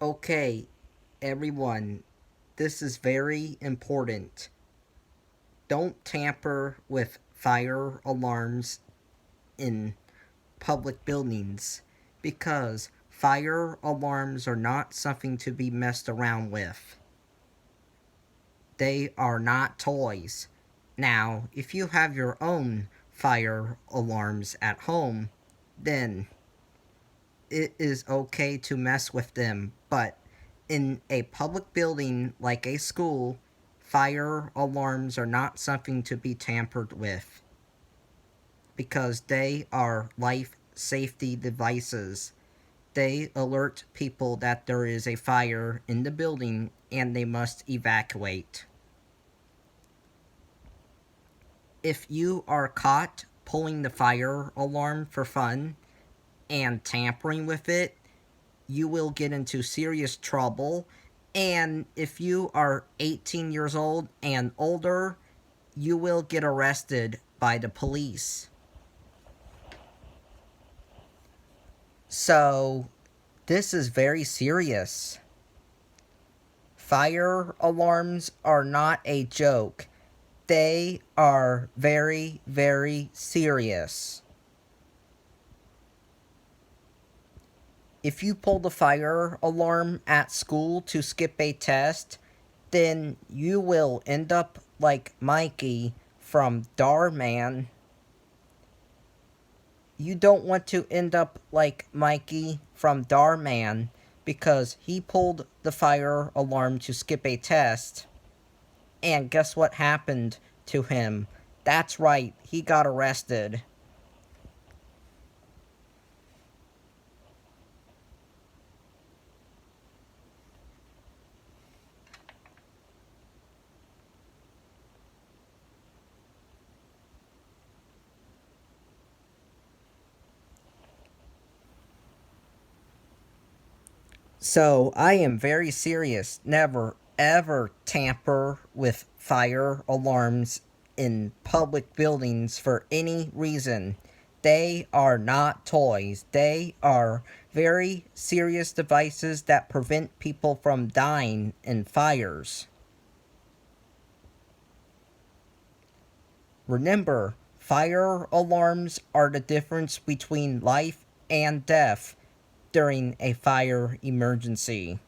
Okay, everyone, this is very important. Don't tamper with fire alarms in public buildings because fire alarms are not something to be messed around with. They are not toys. Now, if you have your own fire alarms at home, then it is okay to mess with them, but in a public building like a school, fire alarms are not something to be tampered with because they are life safety devices. They alert people that there is a fire in the building and they must evacuate. If you are caught pulling the fire alarm for fun and tampering with it, you will get into serious trouble. And if you are 18 years old and older, you will get arrested by the police. So, this is very serious. Fire alarms are not a joke. They are very, very serious. If you pull the fire alarm at school to skip a test, then you will end up like Mikey from Darman. You don't want to end up like Mikey from Darman because he pulled the fire alarm to skip a test. And guess what happened to him? That's right, he got arrested. So I am very serious. Never ever tamper with fire alarms in public buildings for any reason. They are not toys. They are very serious devices that prevent people from dying in fires. Remember, fire alarms are the difference between life and death during a fire emergency.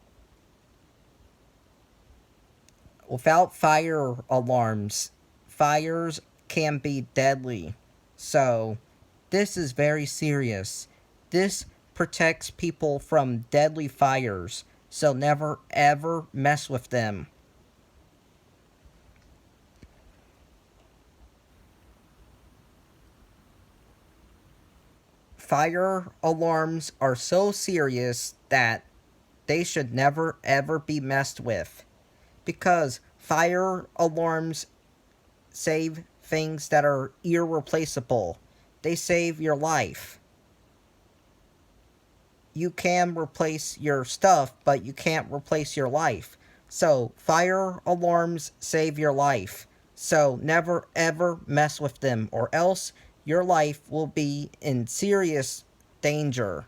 Without fire alarms, fires can be deadly. So, this is very serious. This protects people from deadly fires, so never ever mess with them. Fire alarms are so serious that they should never ever be messed with because fire alarms save things that are irreplaceable. They save your life. You can replace your stuff, but you can't replace your life. So, fire alarms save your life. So, never ever mess with them, or else your life will be in serious danger.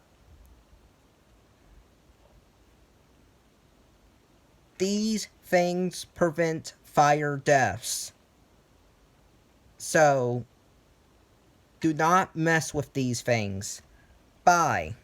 These things prevent fire deaths. So, do not mess with these things. Bye.